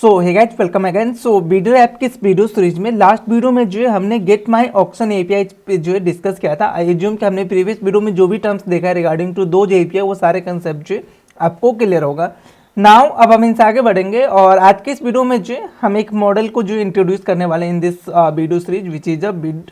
सो hey guys welcome again. So video app की इस video series में लास्ट वीडियो में जो है हमने गेट माई ऑक्शन एपीआई पे जो है डिस्कस किया था। आई एज्यूम कि हमने प्रीवियस वीडियो में जो भी टर्म्स देखा है रिगार्डिंग टू दो जो एपीआई वो सारे कंसेप्ट जो है आपको क्लियर होगा। नाउ अब हम इनसे आगे बढ़ेंगे और आज के इस वीडियो में जो है हम एक मॉडल को जो इंट्रोड्यूस करने वाले हैं in this video series which is a bid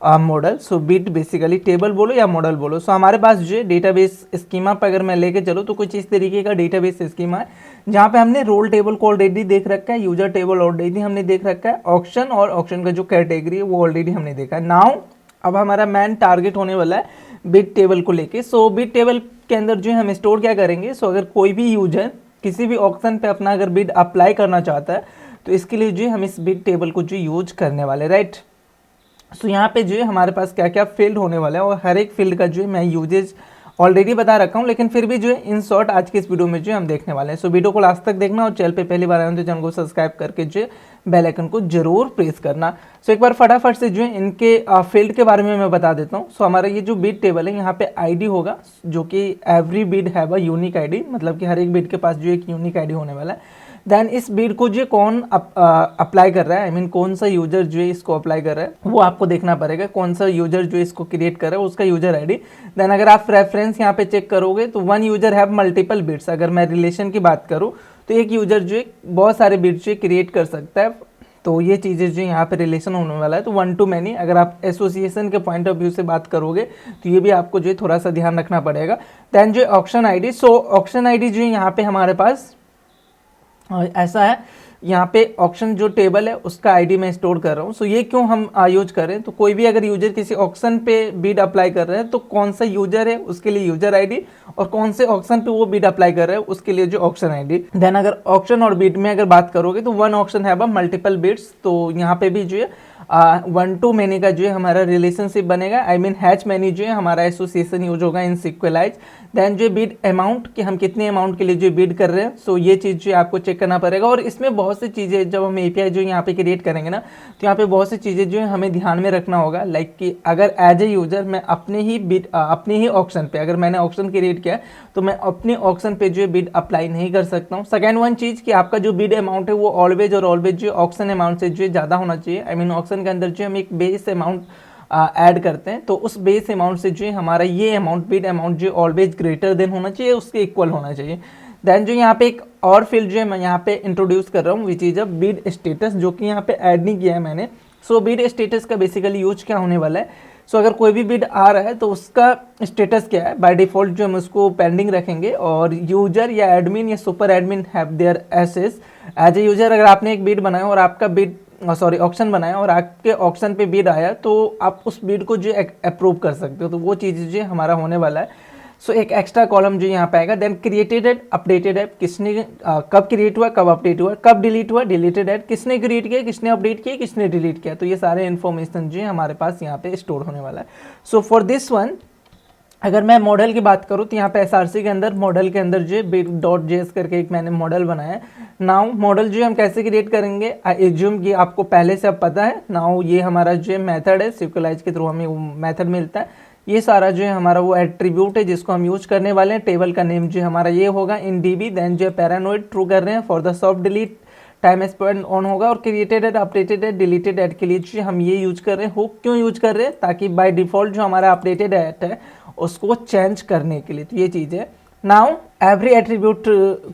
model. So bit basically table बोलो या मॉडल बोलो। सो हमारे पास जो है डेटाबेस स्कीमा पर अगर मैं लेके चलूँ तो कुछ इस तरीके का डेटाबेस स्कीमा है जहाँ पे हमने रोल टेबल को ऑलरेडी देख रखा है, यूजर टेबल ऑलरेडी हमने देख रखा है, ऑक्शन और ऑक्शन का जो कैटेगरी है वो ऑलरेडी हमने देखा है। नाउ अब हमारा मैन टारगेट होने वाला है बिट टेबल को लेके। सो बिट टेबल के अंदर जो है हम स्टोर क्या करेंगे। सो अगर कोई भी यूजर किसी भी ऑक्शन पे अपना अगर बिड अप्लाई करना चाहता है तो इसके लिए जो है हम इस बिट टेबल को जो यूज करने वाले, राइट। सो यहाँ पे जो है हमारे पास क्या क्या फील्ड होने वाला है और हर एक फील्ड का जो है मैं यूजेज ऑलरेडी बता रखा हूँ, लेकिन फिर भी जो है इन शॉर्ट आज के इस वीडियो में जो है हम देखने वाले हैं। सो वीडियो को लास्ट तक देखना और चैनल पे पहली बार आए तो चैनल को सब्सक्राइब करके जो है बेल आइकन को जरूर प्रेस करना। सो एक बार फटाफट से जो है इनके फील्ड के बारे में मैं बता देता हूँ। सो हमारा ये जो बिड टेबल है यहाँ पे आईडी होगा जो कि every bid have a unique ID, मतलब कि हर एक बिड के पास जो एक यूनिक आईडी होने वाला है। देन इस बिड को जो कौन अप्लाई कर रहा है, आई मीन कौन सा यूजर जो है इसको अप्लाई कर रहा है वो आपको देखना पड़ेगा। कौन सा यूजर जो इसको क्रिएट कर रहा है उसका यूजर आईडी। देन अगर आप रेफरेंस यहाँ पे चेक करोगे तो one user have multiple bids. अगर मैं रिलेशन की बात करूँ तो एक यूजर जो है बहुत सारे बिड्स जो क्रिएट कर सकता है। तो ये चीज़ें जो यहाँ पे रिलेशन होने वाला है तो वन टू मैनी। अगर आप एसोसिएशन के पॉइंट ऑफ व्यू से बात करोगे तो ये भी आपको जो है थोड़ा सा ध्यान रखना पड़ेगा। देन जो ऑक्शन आईडी, सो ऑक्शन आईडी जो है यहाँ पे हमारे पास ऐसा है, यहाँ पे ऑक्शन जो टेबल है उसका आईडी मैं स्टोर कर रहा हूँ। सो ये क्यों हम यूज कर रहे हैं, तो कोई भी अगर यूजर किसी ऑक्शन पे बिड अप्लाई कर रहे हैं तो कौन सा यूजर है उसके लिए यूजर आईडी और कौन से ऑक्शन पे वो बिड अप्लाई कर रहे हैं उसके लिए जो ऑक्शन आईडी। देन अगर ऑक्शन और बिड में अगर बात करोगे तो वन ऑक्शन है मल्टीपल बिड्स। तो यहाँ पे भी जो है वन टू मैनी का जो है हमारा रिलेशनशिप बनेगा, आई मीन हैच मैनी जो है हमारा एसोसिएशन यूज होगा इन सिक्वेलाइज। देन जो बिड अमाउंट कि हम कितने अमाउंट के लिए जो बिड कर रहे हैं, सो ये चीज़ जो आपको चेक करना पड़ेगा। और इसमें बहुत सी चीज़ें जब हम एपीआई जो यहाँ पे क्रिएट करेंगे ना तो यहाँ पे बहुत सी चीज़ें जो है हमें ध्यान में रखना होगा। लाइक कि अगर एज ए यूजर मैं अपने ही बिड अपने ही ऑक्शन पे, अगर मैंने ऑक्शन क्रिएट किया तो मैं अपने ऑक्शन पे जो है बिड अप्लाई नहीं कर सकता हूँ। सेकेंड वन चीज़ कि आपका जो बिड अमाउंट है वो ऑलवेज और ऑलवेज जो ऑक्शन अमाउंट से जो है ज़्यादा होना चाहिए। आई मीन ऑक्शन के अंदर जो हम एक बेस अमाउंट ऐड करते हैं तो उस बेस अमाउंट से जो है हमारा ये अमाउंट बिड अमाउंट जो ऑलवेज ग्रेटर देन होना चाहिए, उसके इक्वल होना चाहिए। देन जो यहाँ पे एक और फील्ड जो है मैं यहाँ पे इंट्रोड्यूस कर रहा हूँ which is a bid status, जो कि यहाँ पे ऐड नहीं किया है मैंने। सो बिड स्टेटस का बेसिकली यूज क्या होने वाला है। सो अगर कोई भी बिड आ रहा है तो उसका स्टेटस क्या है, बाय डिफॉल्ट जो हम उसको पेंडिंग रखेंगे और यूजर या एडमिन या super admin have their access. As a user अगर आपने एक बिड बनाया और आपका बिड ऑक्शन बनाया और आपके ऑक्शन पे बिड आया तो आप उस बिड को जो अप्रूव कर सकते हो, तो वो चीज़ जो हमारा होने वाला है। सो एक एक्स्ट्रा कॉलम जो यहाँ पे आएगा। Then created at updated app, किसने कब क्रिएट हुआ, कब अपडेट हुआ, कब डिलीट हुआ, डिलीटेड ऐड, किसने क्रिएट किया, किसने अपडेट किया, किसने डिलीट किया। तो ये सारे इन्फॉर्मेशन जो है हमारे पास यहाँ पे स्टोर होने वाला है। सो फॉर दिस वन अगर मैं मॉडल की बात करूँ तो यहाँ पे एसआरसी के अंदर मॉडल के अंदर जो है बिड डॉट जेएस करके एक मैंने मॉडल बनाया है। नाउ मॉडल जो है हम कैसे क्रिएट करेंगे, आई एज्यूम कि आपको पहले से अब पता है। नाउ ये हमारा जो है मेथड है, सिक्वेलाइज के थ्रू हमें वो मेथड मिलता है। ये सारा जो है हमारा वो एट्रीब्यूट है जिसको हम यूज करने वाले हैं। टेबल का नेम जो है हमारा ये होगा इन डीबी। देन जो है पैरानोइड ट्रू कर रहे हैं for the soft delete, time spend on होगा और created at updated at deleted at के लिए जो हम ये यूज कर रहे हैं। हुक क्यों यूज कर रहे हैं, ताकि बाय डिफॉल्ट जो हमारा अपडेटेड एड है उसको चेंज करने के लिए। तो ये चीज़ है। नाउ एवरी एट्रीब्यूट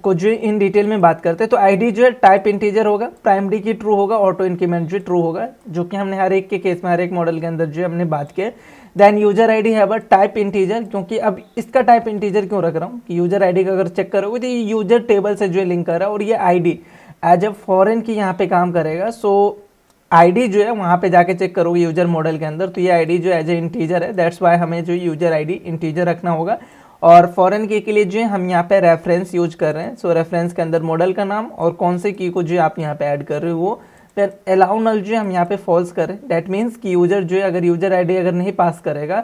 को जो इन डिटेल में बात करते हैं तो आईडी जो है टाइप इंटीजर होगा, प्राइमरी की ट्रू होगा, ऑटो इंक्रीमेंट जो ट्रू होगा, जो कि हमने हर एक के केस में हर एक मॉडल के अंदर जो हमने बात की। देन यूजर आईडी है बट टाइप इंटीजर, क्योंकि अब इसका टाइप इंटीजर क्यों रख रहा हूँ कि यूजर आईडी का अगर चेक करोगे तो ये यूजर टेबल से जो है लिंक कर रहा है और ये आईडी एज ए फॉरेन की यहाँ पे काम करेगा। सो आईडी जो है वहाँ पे जाके चेक करोगे यूजर मॉडल के अंदर तो ये आईडी जो एज ए इंटीजर है। दैट्स वाई हमें जो यूजर आईडी इंटीजर रखना होगा। और फॉरेन की के लिए जो है हम यहाँ पे रेफरेंस यूज कर रहे हैं। सो रेफरेंस के अंदर मॉडल का नाम और कौन से की को जो आप यहाँ पे ऐड कर रहे हो वो। देन अलाउ नल जो है हम यहाँ पे फॉल्स करें। दैट मीन्स कि यूजर जो है अगर यूजर आईडी अगर नहीं पास करेगा,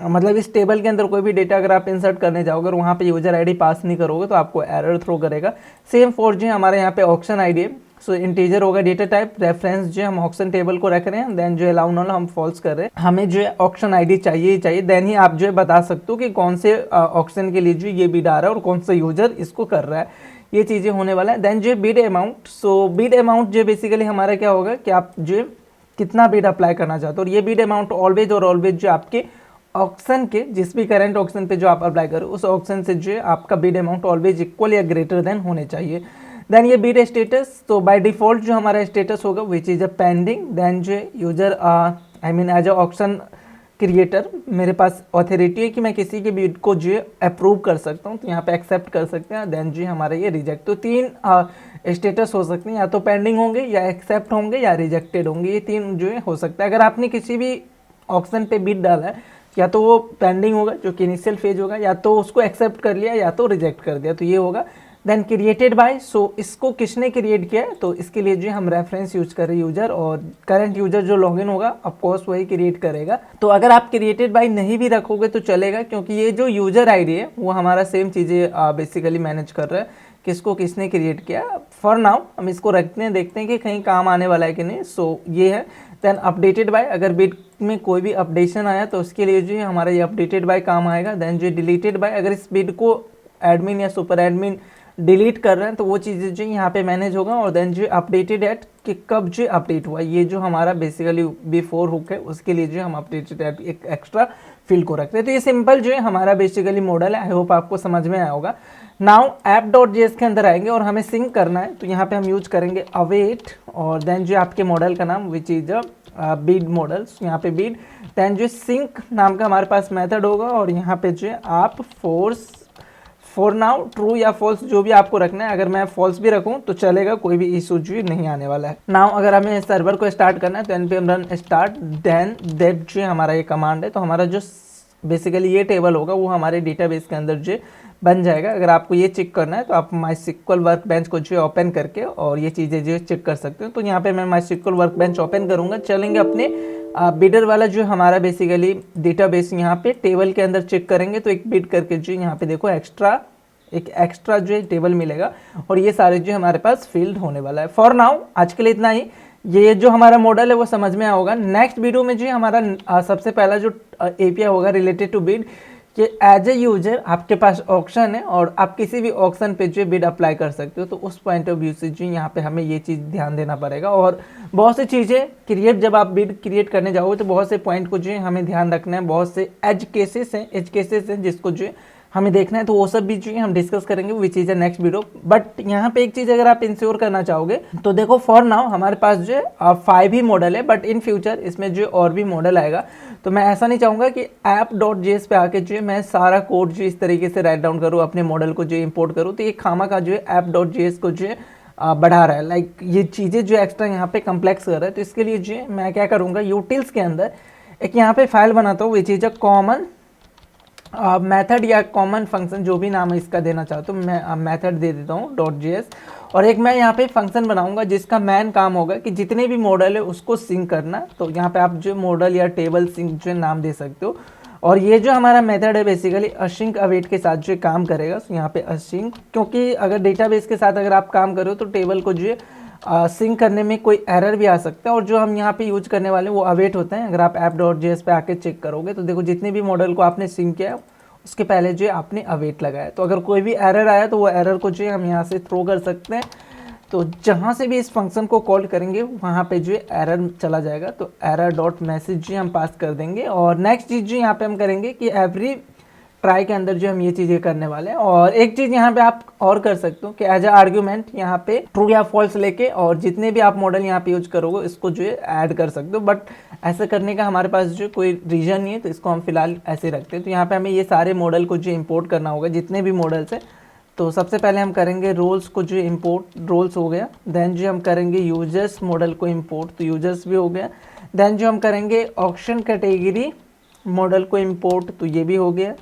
मतलब इस टेबल के अंदर कोई भी डेटा अगर आप इंसर्ट करने जाओगे और वहाँ पे यूजर आईडी पास नहीं करोगे तो आपको एरर थ्रो करेगा। सेम फॉर जो है हमारे यहाँ पे ऑक्शन आईडी है। सो इंटीजर होगा डेटा टाइप, रेफरेंस जो हम ऑक्शन टेबल को रख रहे हैं। देन जो अलाउ नल हम फॉल्स कर रहे हैं, हमें जो है ऑक्शन आईडी चाहिए ही चाहिए। देन ही आप जो है बता सकते हो कि कौन से ऑक्शन के लिए जो ये बिड आ रहा है और कौन सा यूजर इसको कर रहा है। ये चीज़ें होने वाला है। देन जो बिड अमाउंट, सो बिड अमाउंट जो बेसिकली हमारा क्या होगा कि आप जो कितना बिड अप्लाई करना चाहते हो, और ये बिड अमाउंट ऑलवेज और ऑलवेज जो आपके ऑक्शन के जिस भी करंट ऑक्शन पे जो आप अप्लाई करो उस ऑक्शन से जो आपका बिड अमाउंट ऑलवेज इक्वल या ग्रेटर देन होने चाहिए। देन ये बिड स्टेटस, तो बाय डिफॉल्ट जो हमारा स्टेटस होगा which is a pending. Then जो user I mean as a auction creator मेरे पास ऑथोरिटी है कि मैं किसी के बिड को जो अप्रूव कर सकता हूँ, तो यहाँ पे एक्सेप्ट कर सकते हैं। देन जी हमारा ये रिजेक्ट, तो 3 स्टेटस हो सकते हैं, या तो पेंडिंग होंगे या एक्सेप्ट होंगे या रिजेक्टेड होंगे, ये 3 जो है हो सकता है। अगर आपने किसी भी ऑप्शन पे बिड डाला है, या तो वो पेंडिंग होगा जो कि इनिशियल फेज होगा, या तो उसको एक्सेप्ट कर लिया या तो रिजेक्ट कर दिया, तो ये होगा। देन क्रिएटेड बाय, सो इसको किसने क्रिएट किया है, तो इसके लिए जो हम रेफरेंस यूज कर रहे हैं यूजर, और करंट यूजर जो लॉगिन होगा ऑफकोर्स वही क्रिएट करेगा। तो अगर आप क्रिएटेड बाय नहीं भी रखोगे तो चलेगा, क्योंकि ये जो यूजर आईडी है वो हमारा सेम चीज़ें बेसिकली मैनेज कर रहा है, किसको किसने क्रिएट किया। फॉर नाउ हम इसको रखते हैं, देखते हैं कि कहीं काम आने वाला है कि नहीं। सो ये है। देन अपडेटेड बाय, अगर बिड में कोई भी अपडेशन आया तो उसके लिए जो है हमारा ये अपडेटेड बाय काम आएगा। देन जो डिलीटेड बाय, अगर इस बिड को एडमिन या सुपर एडमिन डिलीट कर रहे हैं तो वो चीज़ें जो यहाँ पे मैनेज होगा। और देन जो अपडेटेड एट, कि कब जो अपडेट हुआ, ये जो हमारा बेसिकली बिफोर हुक है उसके लिए जो हम अपडेटेड एट एक एक्स्ट्रा फील्ड को रखते हैं। तो ये सिंपल जो है हमारा बेसिकली मॉडल है। आई होप आपको समझ में आया होगा। नाउ app.js के अंदर आएंगे और हमें सिंक करना है, तो यहाँ पे हम यूज करेंगे अवेट, और देन जो आपके मॉडल का नाम विच इज बीड मॉडल्स, यहाँ पे बीड। देन जो सिंक नाम का हमारे पास मेथड होगा, और यहाँ पे जो आप फोर्स फॉर नाउ ट्रू या फॉल्स जो भी आपको रखना है, अगर मैं फॉल्स भी रखूँ तो चलेगा, कोई भी इशू जो नहीं आने वाला है। नाउ अगर हमें सर्वर को स्टार्ट करना है तो npm run start, then that जो हमारा ये कमांड है, तो हमारा जो बेसिकली ये टेबल होगा वो हमारे डेटाबेस के अंदर जो बन जाएगा। अगर आपको ये चेक करना है तो आप MySQL वर्कबेंच को जो ओपन करके और ये चीज़ें जो चेक कर सकते हो। तो यहाँ पे मैं MySQL वर्कबेंच ओपन करूँगा, चलेंगे अपने बिडर वाला जो हमारा बेसिकली डेटाबेस यहाँ पे टेबल के अंदर चेक करेंगे, तो एक बिड करके जो यहाँ पे देखो एक एक्स्ट्रा जो है टेबल मिलेगा, और ये सारे जो हमारे पास फील्ड होने वाला है। फॉर नाउ आज के लिए इतना ही। ये जो हमारा मॉडल है वो समझ में आया होगा। नेक्स्ट वीडियो में जो हमारा सबसे पहला जो एपीआई होगा रिलेटेड टू बिड, कि एज ए यूजर आपके पास ऑक्शन है और आप किसी भी ऑक्शन पे जो बिड अप्लाई कर सकते हो, तो उस पॉइंट ऑफ व्यू से जो यहाँ पे हमें ये चीज़ ध्यान देना पड़ेगा। और बहुत सी चीज़ें क्रिएट, जब आप बिड क्रिएट करने जाओगे तो बहुत से पॉइंट को जो हमें ध्यान रखना है, बहुत से एज केसेस हैं जिसको जो हमें देखना है, तो वो सब भी जो हम डिस्कस करेंगे विच is a next video. But यहाँ पे एक चीज़ अगर आप इंश्योर करना चाहोगे तो देखो, फॉर नाउ हमारे पास जो 5 ही मॉडल है, बट इन फ्यूचर इसमें जो और भी मॉडल आएगा। तो मैं ऐसा नहीं चाहूँगा कि app.js पे आके जो मैं सारा कोड जो इस तरीके से राइट डाउन करूँ, अपने मॉडल को जो इंपोर्ट करूँ, तो ये खामा का जो है app.js को जो बढ़ा रहा है, लाइक ये चीज़ें जो एक्स्ट्रा यहाँ पे कम्प्लेक्स कर रहा है। तो इसके लिए जो मैं क्या करूँगा, यूटिल्स के अंदर एक यहाँ पे फाइल बनाता हूँ विच इज़ अ कॉमन मेथड या कॉमन फंक्शन, जो भी नाम इसका देना चाहता हूँ, मैं मेथड दे देता हूँ .js, और एक मैं यहाँ पे फंक्शन बनाऊंगा जिसका मेन काम होगा कि जितने भी मॉडल है उसको सिंक करना। तो यहाँ पे आप जो मॉडल या टेबल सिंक जो नाम दे सकते हो, और ये जो हमारा मेथड है बेसिकली असिंक अवेट के साथ जो काम करेगा। तो यहाँ पे असिंक, क्योंकि अगर डेटाबेस के साथ अगर आप काम करो तो टेबल को जो सिंक करने में कोई एरर भी आ सकता है, और जो हम यहाँ पे यूज करने वाले वो अवेट होते हैं। अगर आप app.js पे आके चेक करोगे तो देखो, जितने भी मॉडल को आपने सिंक किया उसके पहले जो आपने अवेट लगाया, तो अगर कोई भी एरर आया तो वो एरर को जो हम यहाँ से थ्रो कर सकते हैं। तो जहाँ से भी इस फंक्शन को कॉल करेंगे वहाँ पे जो एरर चला जाएगा, तो error.message जो हम पास कर देंगे। और नेक्स्ट चीज़ जो यहाँ पे हम करेंगे कि एवरी ट्राई के अंदर जो हम ये चीज़ें करने वाले हैं। और एक चीज़ यहाँ पे आप और कर सकते हो कि एज अ आर्ग्यूमेंट यहाँ पे ट्रू या फॉल्स लेके, और जितने भी आप मॉडल यहाँ पे यूज करोगे इसको जो है ऐड कर सकते हो। बट ऐसा करने का हमारे पास जो कोई रीजन नहीं है, तो इसको हम फिलहाल ऐसे रखते हैं। तो यहाँ पे हमें ये सारे मॉडल को जो इम्पोर्ट करना होगा, जितने भी मॉडल्स है। तो सबसे पहले हम करेंगे रोल्स को जो इम्पोर्ट, रोल्स हो गया। देन जो हम करेंगे यूजर्स मॉडल को इम्पोर्ट, तो यूजर्स भी हो गया। देन जो हम करेंगे ऑक्शन कैटेगरी मॉडल को इम्पोर्ट, तो ये भी हो गया।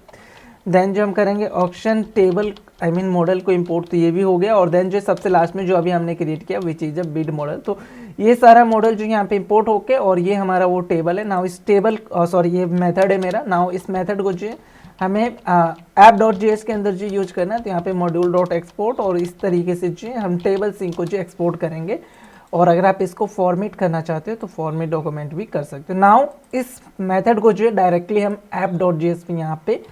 देन जो हम करेंगे auction table I mean model को इंपोर्ट, तो ये भी हो गया। और देन जो सबसे लास्ट में जो अभी हमने क्रिएट किया which is a bid model, तो ये सारा मॉडल जो यहाँ पे इंपोर्ट होके, और ये हमारा वो टेबल है। नाउ इस टेबल सॉरी ये मेथड है मेरा। नाउ इस मेथड को जो हमें app.js के अंदर जो यूज करना है, तो यहाँ पे module.export, और इस तरीके से जो हम टेबल सिंक को जो एक्सपोर्ट करेंगे। और अगर आप इसको फॉर्मेट करना चाहते हो तो फॉर्मेट डॉक्यूमेंट भी कर सकते हो। नाउ इस मेथड को जो है डायरेक्टली हम app.js पे यहाँ पे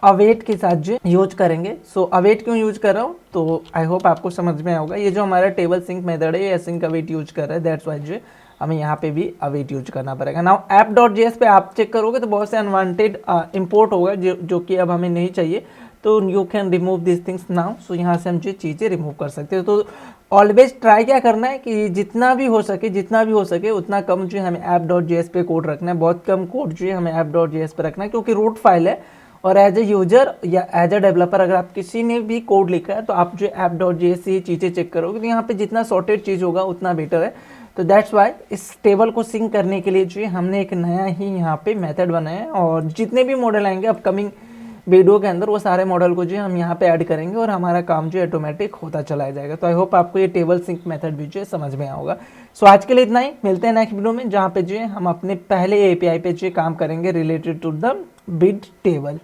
अवेट के साथ जो यूज करेंगे। सो अवेट क्यों यूज कर रहा हूँ, तो आई होप आपको समझ में आएगा। ये जो हमारा टेबल सिंक मेथड है ये एसिंक अवेट यूज कर रहा है, दैट्स वाई जो हमें यहाँ पे भी अवेट यूज करना पड़ेगा। नाउ app.js पे आप चेक करोगे तो बहुत से अनवांटेड इंपोर्ट होगा जो कि अब हमें नहीं चाहिए, तो you can remove this things now. So यहाँ से हम जो चीज़ें रिमूव कर सकते हो। तो ऑलवेज ट्राई क्या करना है कि जितना भी हो सके उतना कम जो है हमें app.js पे कोड रखना है, बहुत कम कोड जो है हमें app.js पे रखना है, क्योंकि रूट फाइल है। और एज ए यूजर या एज ए डेवलपर अगर आप किसी ने भी कोड लिखा है तो आप जो app.js से ये चीज़ें चेक करोगे तो यहाँ पे जितना सॉर्टेड चीज़ होगा उतना बेटर है। तो दैट्स वाई इस टेबल को सिंक करने के लिए जो है हमने एक नया ही यहाँ पे मेथड बनाया है, और जितने भी मॉडल आएंगे अपकमिंग वीडियो के अंदर वो सारे मॉडल को जो है हम यहाँ पे ऐड करेंगे और हमारा काम जो है ऑटोमेटिक होता चला जाएगा। तो आई होप आपको ये टेबल सिंक मेथड भी जो है समझ में आएगा। सो आज के लिए इतना ही, मिलते हैं नेक्स्ट वीडियो में जहाँ पे जो है हम अपने पहले एपीआई पे जो काम करेंगे related to the bid table.